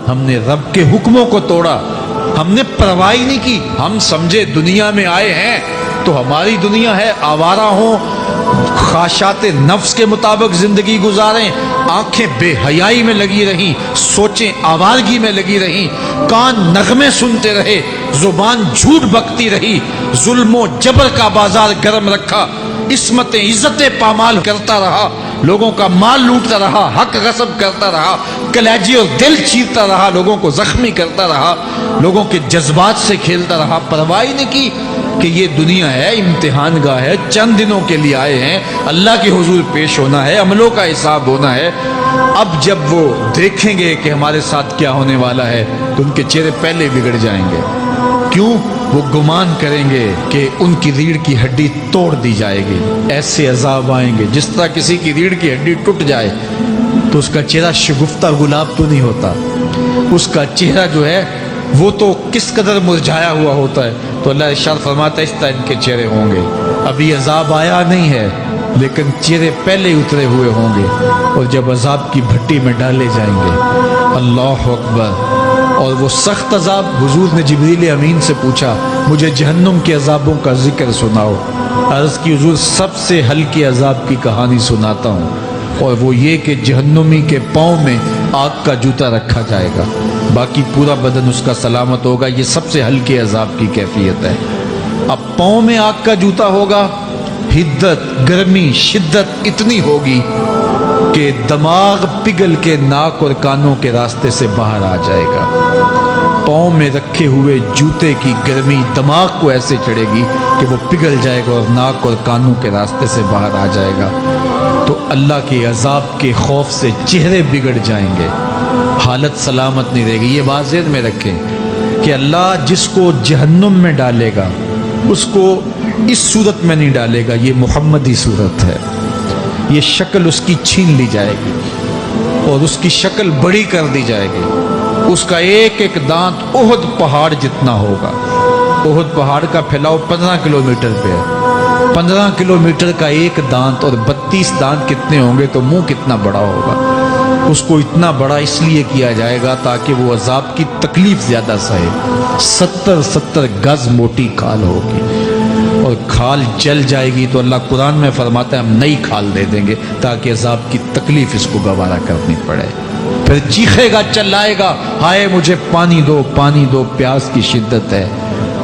ہم نے رب کے حکموں کو توڑا، ہم نے پرواہ ہی نہیں کی۔ ہم سمجھے دنیا میں آئے ہیں تو ہماری دنیا ہے، آوارہ ہوں، خواہشات نفس کے مطابق زندگی گزاریں، آنکھیں بے حیائی میں لگی رہیں، سوچیں آوارگی میں لگی رہیں، کان نغمے سنتے رہے، زبان جھوٹ بکتی رہی، ظلم و جبر کا بازار گرم رکھا، عصمتیں عزتیں پامال کرتا رہا، لوگوں کا مال لوٹتا رہا، حق غصب کرتا رہا، کلیجی اور دل چیرتا رہا، لوگوں کو زخمی کرتا رہا، لوگوں کے جذبات سے کھیلتا رہا، پرواہ نہیں کی کہ یہ دنیا ہے، امتحان گاہ ہے، چند دنوں کے لیے آئے ہیں، اللہ کے حضور پیش ہونا ہے، عملوں کا حساب ہونا ہے۔ اب جب وہ دیکھیں گے کہ ہمارے ساتھ کیا ہونے والا ہے تو ان کے چہرے پہلے بگڑ جائیں گے۔ کیوں؟ وہ گمان کریں گے کہ ان کی ریڑھ کی ہڈی توڑ دی جائے گی، ایسے عذاب آئیں گے جس طرح کسی کی ریڑھ کی ہڈی ٹوٹ جائے تو اس کا چہرہ شگفتہ گلاب تو نہیں ہوتا، اس کا چہرہ جو ہے وہ تو کس قدر مرجھایا ہوا ہوتا ہے۔ تو اللہ ارشاد فرماتا ہے اس طرح ان کے چہرے ہوں گے۔ ابھی عذاب آیا نہیں ہے لیکن چہرے پہلے اترے ہوئے ہوں گے، اور جب عذاب کی بھٹی میں ڈالے جائیں گے، اللہ اکبر، اور وہ سخت عذاب، حضور نے جبریل امین سے پوچھا مجھے جہنم کے عذابوں کا ذکر سناؤ۔ عرض کی حضور سب سے ہلکے عذاب کی کہانی سناتا ہوں، اور وہ یہ کہ جہنمی کے پاؤں میں آگ کا جوتا رکھا جائے گا، باقی پورا بدن اس کا سلامت ہوگا۔ یہ سب سے ہلکے عذاب کی کیفیت ہے۔ اب پاؤں میں آگ کا جوتا ہوگا، حدت، گرمی، شدت اتنی ہوگی کہ دماغ پگھل کے ناک اور کانوں کے راستے سے باہر آ جائے گا۔ پاؤں میں رکھے ہوئے جوتے کی گرمی دماغ کو ایسے چڑھے گی کہ وہ پگھل جائے گا اور ناک اور کانوں کے راستے سے باہر آ جائے گا۔ تو اللہ کے عذاب کے خوف سے چہرے بگڑ جائیں گے، حالت سلامت نہیں رہے گی۔ یہ بات ذہن میں رکھیں کہ اللہ جس کو جہنم میں ڈالے گا اس کو اس صورت میں نہیں ڈالے گا، یہ محمدی صورت ہے، یہ شکل اس کی چھین لی جائے گی اور اس کی شکل بڑی کر دی جائے گی۔ اس کا ایک ایک دانت احد پہاڑ جتنا ہوگا۔ احد پہاڑ کا پھیلاؤ 15 کلومیٹر پہ ہے، 15 کلومیٹر کا ایک دانت، اور 32 دانت کتنے ہوں گے تو منہ کتنا بڑا ہوگا۔ اس کو اتنا بڑا اس لیے کیا جائے گا تاکہ وہ عذاب کی تکلیف زیادہ سہے۔ 70 گز موٹی کھال ہوگی، اور کھال جل جائے گی تو اللہ قرآن میں فرماتا ہے ہم نئی کھال دے دیں گے تاکہ عذاب کی تکلیف اس کو گوارا کرنی پڑے۔ پھر چیخے گا، چلائے گا، ہائے مجھے پانی دو، پانی دو، پیاس کی شدت ہے۔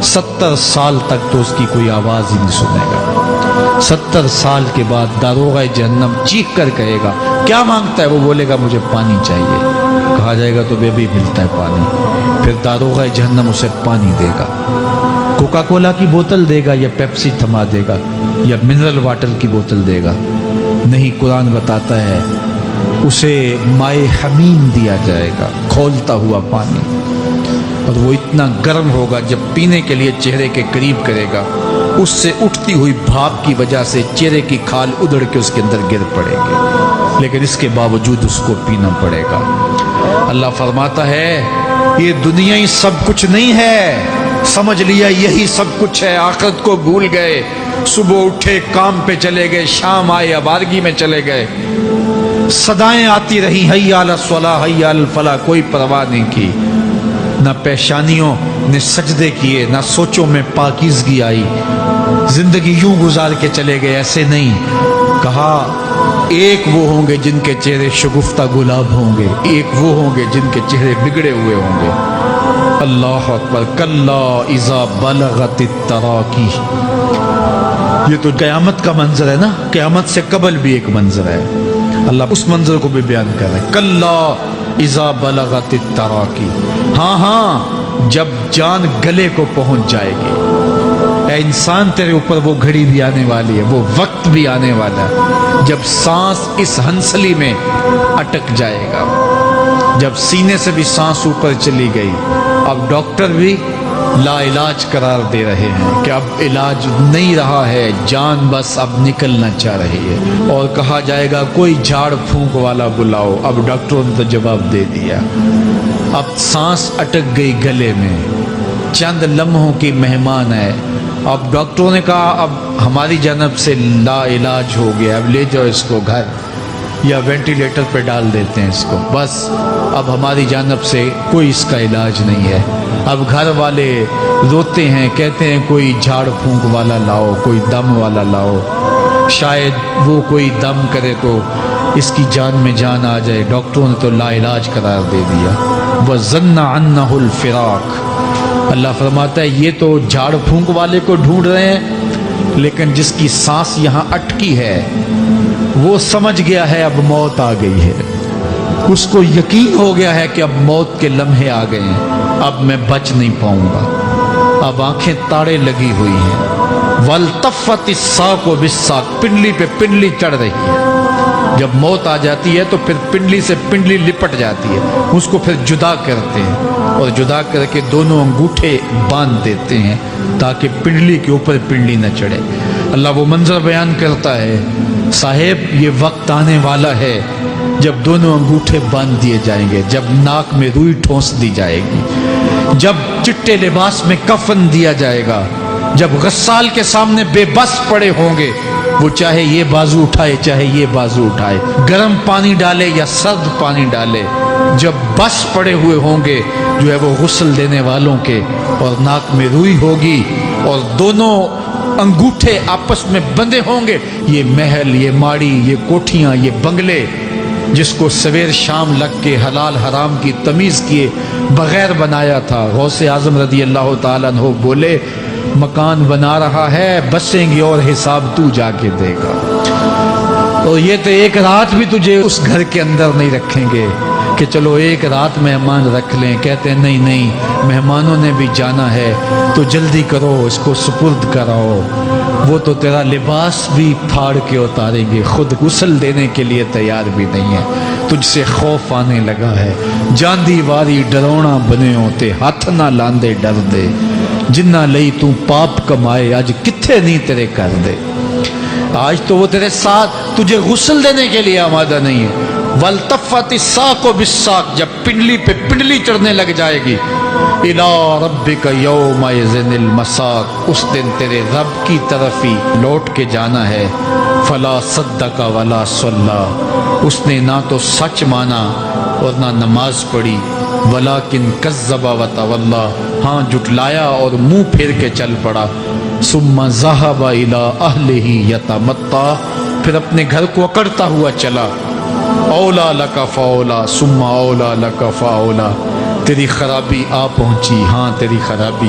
70 سال تک تو اس کی کوئی آواز ہی نہیں سنے گا۔ 70 سال کے بعد داروغہ جہنم چیخ کر کہے گا کیا مانگتا ہے؟ وہ بولے گا مجھے پانی چاہیے۔ کہا جائے گا تو بے بھی ملتا ہے پانی۔ پھر داروغہ جہنم اسے پانی دے گا، کوکا کولا کی بوتل دے گا یا پیپسی تھما دے گا یا منرل واٹر کی بوتل دے گا؟ نہیں، قرآن بتاتا ہے اسے مائے حمیم دیا جائے گا، کھولتا ہوا پانی، اور وہ اتنا گرم ہوگا جب پینے کے لیے چہرے کے قریب کرے گا اس سے اٹھتی ہوئی بھاپ کی وجہ سے چہرے کی کھال ادڑ کے اس کے اندر گر پڑے گی، لیکن اس کے باوجود اس کو پینا پڑے گا۔ اللہ فرماتا ہے یہ دنیا ہی سب کچھ نہیں ہے، سمجھ لیا یہی سب کچھ ہے، آخرت کو بھول گئے، صبح اٹھے کام پہ چلے گئے، شام آئے آوارگی میں چلے گئے، صدائیں آتی رہی حی علی الصلاۃ حی علی الفلاح، کوئی پرواہ نہیں کی، نہ پیشانیوں نے سجدے کیے، نہ سوچوں میں پاکیزگی آئی، زندگی یوں گزار کے چلے گئے۔ ایسے نہیں، کہا ایک وہ ہوں گے جن کے چہرے شگفتہ گلاب ہوں گے، ایک وہ ہوں گے جن کے چہرے بگڑے ہوئے ہوں گے۔ اللہ اکبر، کلا اذا بلغت التراقی، یہ تو قیامت کا منظر ہے نا، قیامت سے قبل بھی ایک منظر ہے، اللہ اس منظر کو بھی بیان کر رہا ہے، کلا اذا بلغت التراقی، ہاں جب جان گلے کو پہنچ جائے گی۔ اے انسان تیرے اوپر وہ گھڑی بھی آنے والی ہے، وہ وقت بھی آنے والا ہے جب سانس اس ہنسلی میں اٹک جائے گا، جب سینے سے بھی سانس اوپر چلی گئی، اب ڈاکٹر بھی لا علاج قرار دے رہے ہیں کہ اب علاج نہیں رہا ہے، جان بس اب نکلنا چاہ رہی ہے، اور کہا جائے گا کوئی جھاڑ پھونک والا بلاؤ۔ اب ڈاکٹروں نے تو جواب دے دیا، اب سانس اٹک گئی گلے میں، چند لمحوں کی مہمان ہے۔ اب ڈاکٹروں نے کہا اب ہماری جانب سے لا علاج ہو گیا، اب لے جاؤ اس کو گھر۔ या वेंटिलेटर पे डाल देते हैं इसको, बस अब हमारी जानब से कोई इसका इलाज नहीं है। अब घर वाले रोते हैं, कहते हैं कोई झाड़ फूंक वाला लाओ, कोई दम वाला लाओ, शायद वो कोई दम करे तो इसकी जान में जान आ जाए। डॉक्टरों ने तो लाइलाज करार दे दिया। वज़न्ना अन्नहुल फिराक। अल्लाह फरमाता है ये तो झाड़ फूंक वाले को ढूंढ रहे हैं, लेकिन जिसकी सांस यहाँ अटकी है वो समझ गया है अब मौत आ गई है। उसको यकीन हो गया है कि अब मौत के लम्हे आ गए हैं, अब मैं बच नहीं पाऊंगा। अब आंखें ताड़े लगी हुई हैं। वल्तफ़तिस साक़ु बिस्साक़, पिंडली पे पिंडली चढ़ रही है। जब मौत आ जाती है तो फिर पिंडली से पिंडली लिपट जाती है, उसको फिर जुदा करते हैं और जुदा करके दोनों अंगूठे बांध देते हैं ताकि पिंडली के ऊपर पिंडली न चढ़े। अल्लाह वो मंजर बयान करता है, साहेब ये वक्त आने वाला है जब दोनों अंगूठे बांध दिए जाएंगे, जब नाक में रुई ठोंस दी जाएगी, जब चिट्टे लिबास में कफन दिया जाएगा, जब गस्साल के सामने बेबस पड़े होंगे, वो चाहे ये बाजू उठाए चाहे ये बाजू उठाए, गर्म पानी डाले या सर्द पानी डाले, जब बस पड़े हुए होंगे जो है वो गुस्ल देने वालों के, और नाक में रुई होगी और दोनों अंगूठे आपस में बंधे होंगे। ये महल, ये माड़ी, ये कोठियाँ, ये बंगले जिसको सवेर शाम लग के हलाल हराम की तमीज़ किए बग़ैर बनाया था, गौसे आज़म रज़ी अल्लाह ताला अन्हु बोले मकान बना रहा है, बसेंगे और हिसाब तू जाके देगा। और ये तो एक रात भी तुझे उस घर के अंदर नहीं रखेंगे कि चलो एक रात मेहमान रख लें। कहते हैं नहीं नहीं, मेहमानों ने भी जाना है तो जल्दी करो, इसको सुपुर्द कराओ। वो तो तेरा लिबास भी फाड़ के उतारेंगे, खुद गुस्ल देने के लिए तैयार भी नहीं है। तुझसे खौफ आने लगा है, जांदी वारी डरोना बने होते, हाथ ना लांदे डर दे, जिन्ना लई तू पाप कमाए अज किथे नहीं तेरे कर दे। आज तो वो तेरे साथ तुझे गुस्ल देने के लिए आमादा नहीं है। वल्तफ़तिस साक़ु बिस्साक़, जब पिंडली पे पिंडली चढ़ने लग जाएगी, इला रब्बिका यौमइज़िनिल मसाक़, उस दिन तेरे रब की तरफ ही लौट के जाना है। फला सद्दक़ वला सल्ला, उसने ना तो सच माना और ना नमाज पढ़ी। वलाकिन कज़्ज़ब व तवल्ला, हाँ जुटलाया और मुंह फेर के चल पड़ा। सुम्मा ज़हब इला अहलिही यतमत्ता, फिर अपने घर को अकड़ता हुआ चला। औला लका फ़ौला सुम्मा औला लका फ़ौला, तेरी खराबी आ पहुंची, हाँ तेरी खराबी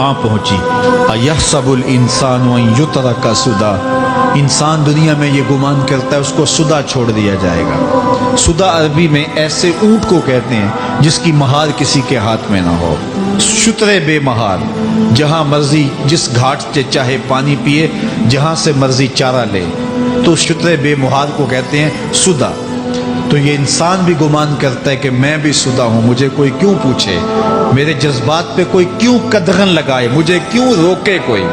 आ पहुंची। अयहसबुल इंसान व युतरका सुदा, इंसान दुनिया में ये गुमान करता है उसको सुदा छोड़ दिया जाएगा। सुदा अरबी में ऐसे ऊंट को कहते हैं जिसकी महार किसी के हाथ में ना हो। शुतरे बेमहार, जहाँ मर्जी जिस घाट से चाहे पानी पिए, जहाँ से मर्जी चारा ले, तो शुतरे बेमहार को कहते हैं सुदा। तो ये इंसान भी गुमान करता है कि मैं भी सुदा हूँ, मुझे कोई क्यों पूछे, मेरे जज्बात पे कोई क्यों कदगन लगाए, मुझे क्यों रोके कोई।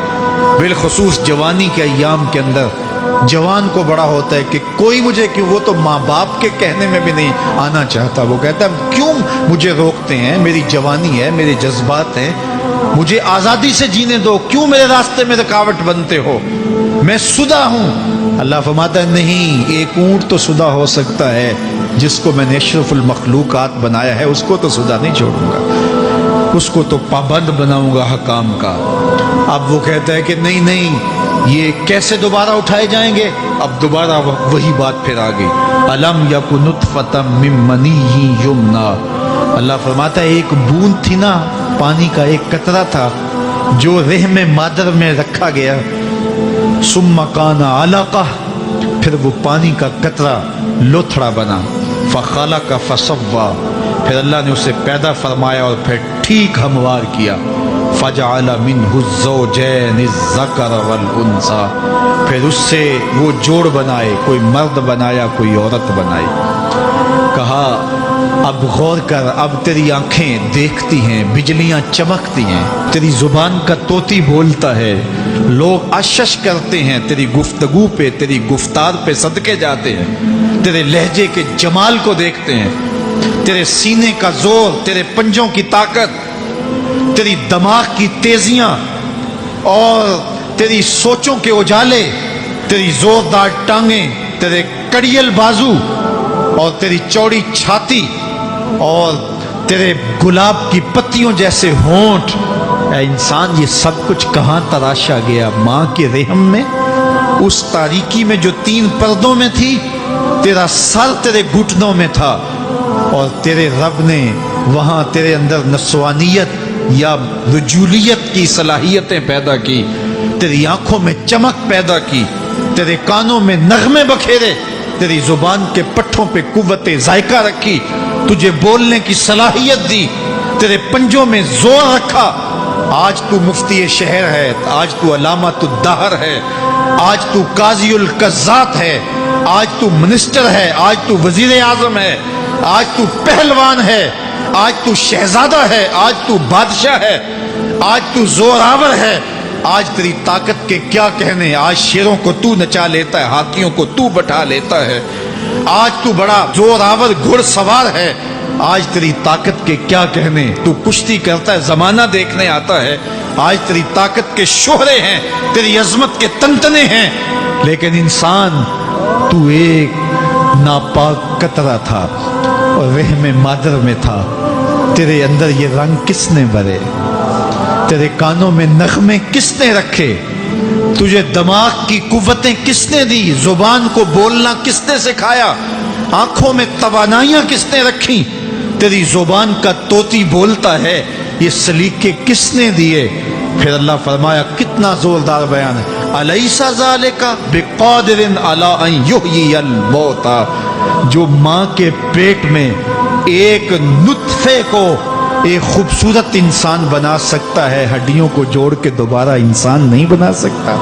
बिलखुसूस जवानी के अय्याम के अंदर जवान को बड़ा होता है कि कोई मुझे क्यों, वो तो माँ बाप के कहने में भी नहीं आना चाहता। वो कहता है क्यों मुझे रोकते हैं, मेरी जवानी है, मेरे जज्बात हैं, मुझे आज़ादी से जीने दो, क्यों मेरे रास्ते में रुकावट बनते हो, मैं सुदा हूँ। अल्लाह फरमाता है नहीं, एक ऊँट तो सुदा हो सकता है, जिसको मैंने अशरफुल मखलूकात बनाया है उसको तो सुदा नहीं छोड़ूंगा, उसको तो पाबंद बनाऊंगा हकाम का। अब वो कहता है कि नहीं नहीं, ये कैसे दोबारा उठाए जाएंगे। अब दोबारा वही बात फिर आ गई, अलम यकु नुतफ़तम मिन मनीय्यि युमना। अल्लाह फरमाता है एक बूंद थी ना, पानी का एक कतरा था जो रहम मादर में रखा गया। सुम्मा काना अलक़ा, फिर वो पानी का कतरा लोथड़ा बना। फ़ख़लक़ फ़सव्वा, फिर अल्लाह ने उसे पैदा फरमाया और फिर ठीक हमवार किया। फ़जअल मिन्हु ज़ौजैनि ज़कर वल उन्सा, फिर उससे वो जोड़ बनाए, कोई मर्द बनाया कोई औरत बनाई। कहा अब गौर कर, अब तेरी आंखें देखती हैं, बिजलियां चमकती हैं, तेरी जुबान का तोती बोलता है, लोग आशश करते हैं तेरी गुफ्तगू पे, तेरी गुफ्तार पे सदके जाते हैं, तेरे लहजे के जमाल को देखते हैं, तेरे सीने का जोर, तेरे पंजों की ताकत, तेरी दिमाग की तेजियां और तेरी सोचों के उजाले, तेरी जोरदार टांगें, तेरे कड़ियल बाजू और तेरी चौड़ी छाती और तेरे गुलाब की पत्तियों जैसे होंठ, ऐ इंसान ये सब कुछ कहाँ तराशा गया? माँ के रहम में, उस तारीकी में जो 3 पर्दों में थी। तेरा सर तेरे घुटनों में था और तेरे रब ने वहाँ तेरे अंदर नस्वानियत या रजूलियत की सलाहियतें पैदा की, तेरी आंखों में चमक पैदा की, तेरे कानों में नगमे बखेरे, तेरी जुबान के पट्ठों पे कुव्वते जायका रखी, तुझे बोलने की सलाहियत दी, तेरे पंजों में जोर रखा। आज तू मुफ्ती शहर है, आज तू अलामतुद दहर है, आज तू काज़ीउल कज़्ज़ात है, आज तू मिनिस्टर है, आज तू वजीर आजम है, आज तू पहलवान है, आज तू शहजादा है, आज तू बादशाह है, आज तू जोरावर है। आज तेरी ताकत के क्या कहने, आज शेरों को तू नचा लेता है, हाथियों को तू बैठा लेता है, आज तू बड़ा जोरावर घुड़सवार है। आज तेरी ताकत के क्या कहने, तू कुश्ती करता है, जमाना देखने आता है। आज तेरी ताकत के शोहरे हैं, तेरी अजमत के तंतने हैं। लेकिन इंसान, तू एक नापाक कतरा था और रहम मादर में था। तेरे अंदर ये रंग किसने भरे? तेरे कानों में नगमे किसने रखे? तुझे दिमाग की कुव्वतें किसने दी? जुबान को बोलना किसने सिखाया? आंखों में तवानाइयां किसने रखी? तेरी जुबान का तोती बोलता है, ये सलीके किसने दिए? फिर अल्लाह फरमाया, कितना जोरदार बयान है, अलैसा ज़ालिका बिक़ादिरिन अला अन युहयियल मौता। जो माँ के पेट में एक नुत्फे को एक खूबसूरत इंसान बना सकता है, हड्डियों को जोड़ के दोबारा इंसान नहीं बना सकता?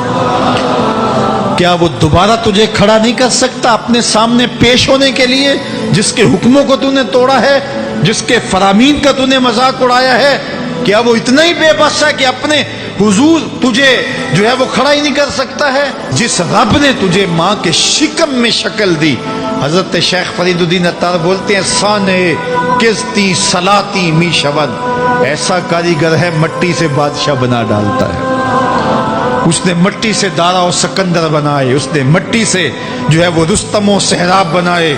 क्या वो दोबारा तुझे खड़ा नहीं कर सकता अपने सामने पेश होने के लिए? जिसके हुक्मों को तूने तोड़ा है, जिसके फरामीन का तूने मजाक उड़ाया है, क्या वो इतना ही बेबस है कि अपने हुजूर तुझे जो है वो खड़ा ही नहीं कर सकता है? जिस रब ने तुझे माँ के शिकम में शक्ल दी, हजरत शेख फरीदुद्दीन अत्तार बोलते हैं, साने किस्ती सलाती मी शबद, ऐसा कारीगर है मट्टी से बादशाह बना डालता है। उसने मट्टी से दारा और सिकंदर बनाए, उसने मट्टी से जो है वो रुस्तम और सहराब बनाए,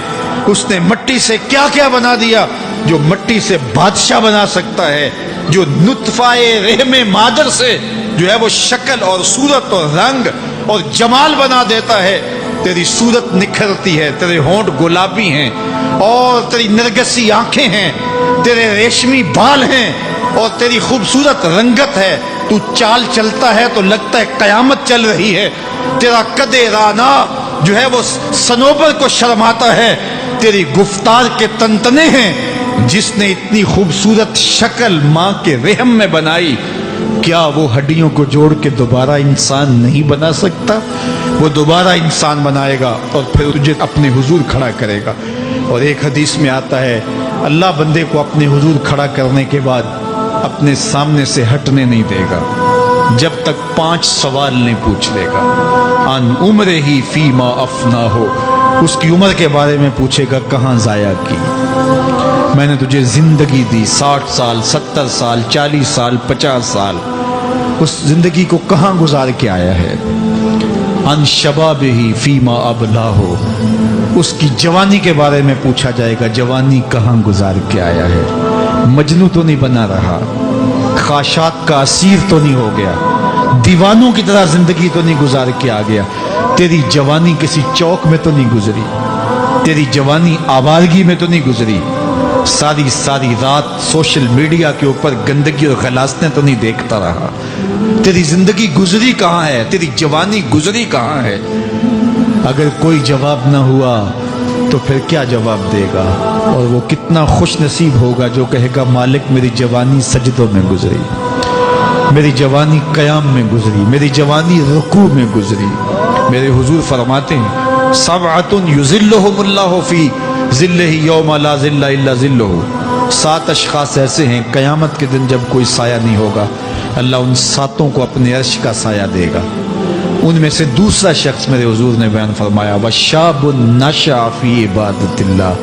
उसने मट्टी से क्या क्या बना दिया जो मट्टी से बादशाह बना सकता है, जो नुत्फाए रहमे मादर से जो है वो शक्ल और सूरत और रंग और जमाल बना देता है। तेरी सूरत निखरती है, तेरे होंठ गुलाबी हैं और तेरी नरगसी आंखें हैं, तेरे रेशमी बाल हैं और तेरी खूबसूरत रंगत है। तू चाल चलता है तो लगता है कयामत चल रही है। तेरा कदे राना जो है वो सनोबर को शर्माता है। तेरी गुफ्तार के तंतने हैं। जिसने इतनी खूबसूरत शक्ल माँ के रहम में बनाई, क्या वो हड्डियों को जोड़ के दोबारा इंसान नहीं बना सकता? वो दोबारा इंसान बनाएगा और फिर तुझे अपने हुजूर खड़ा करेगा। और एक हदीस में आता है, अल्लाह बंदे को अपने हुजूर खड़ा करने के बाद अपने सामने से हटने नहीं देगा जब तक 5 सवाल नहीं पूछ लेगा। अन उम्र ही फीमा अफना हो, उसकी उम्र के बारे में पूछेगा, कहाँ जाया की? मैंने तुझे जिंदगी दी, 60 साल, 70 साल, 40 साल, 50 साल, उस जिंदगी को कहाँ गुजार के आया है? अन शबाब ही फीमा अबला हो, उसकी जवानी के बारे में पूछा जाएगा, जवानी कहाँ गुजार के आया है? मजनू तो नहीं बना रहा, ख्वाहिशात का असीर तो नहीं हो गया, दीवानों की तरह जिंदगी तो नहीं गुजार के आ गया? तेरी जवानी किसी चौक में तो नहीं गुजरी, तेरी जवानी आवारगी में तो नहीं गुजरी, सारी सारी रात सोशल मीडिया के ऊपर गंदगी और गलासने तो नहीं देखता रहा? तेरी जिंदगी गुजरी कहाँ है? तेरी जवानी गुजरी कहाँ है? अगर कोई जवाब ना हुआ तो फिर क्या जवाब देगा? और वो कितना खुश नसीब होगा जो कहेगा, मालिक मेरी जवानी सजदों में गुजरी, मेरी जवानी कयाम में गुजरी, मेरी जवानी रुकू में गुजरी। मेरे हुजूर फरमाते हैं, सबअतुन युज़िल्लुहुमुल्लाहु फी ज़िल्लिही यौमा ला ज़िल्ला इल्ला ज़िल्लुहु। 7 अशख़ास ऐसे हैं, क़यामत के दिन जब कोई साया नहीं होगा, अल्लाह उन 7 को अपने अर्श का साया देगा। उनमें से दूसरा शख्स मेरे हुजूर ने बयान फरमाया, वशाबुन नशअ फी इबादतिल्लाह,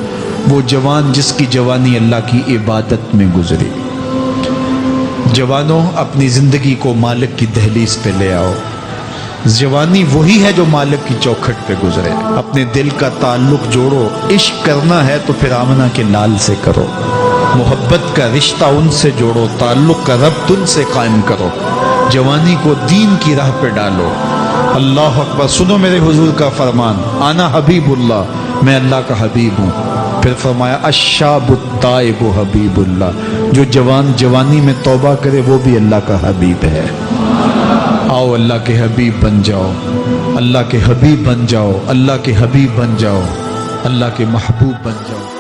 वो जवान जिसकी जवानी अल्लाह की इबादत में गुजरी। जवानों, अपनी ज़िंदगी को मालिक की दहलीज पे ले आओ। जवानी वही है जो मालिक की चौखट पे गुजरे। अपने दिल का ताल्लुक जोड़ो, इश्क करना है तो फिर आमना के लाल से करो। मोहब्बत का रिश्ता उनसे जोड़ो, ताल्लुक का रब्त उनसे कायम करो। जवानी को दीन की राह पे डालो। अल्लाह अकबर। सुनो मेरे हुजूर का फरमान, आना हबीबुल्लाह, मैं अल्लाह का हबीब हूँ। फिर फरमाया अश्शाबुत्ताइबु हबीबुल्लाह, जो जवान जवानी में तौबा करे वो भी अल्लाह का हबीब है। आओ अल्लाह के हबीब बन जाओ, अल्लाह के हबीब बन जाओ, अल्लाह के हबीब बन जाओ, अल्लाह के महबूब बन जाओ।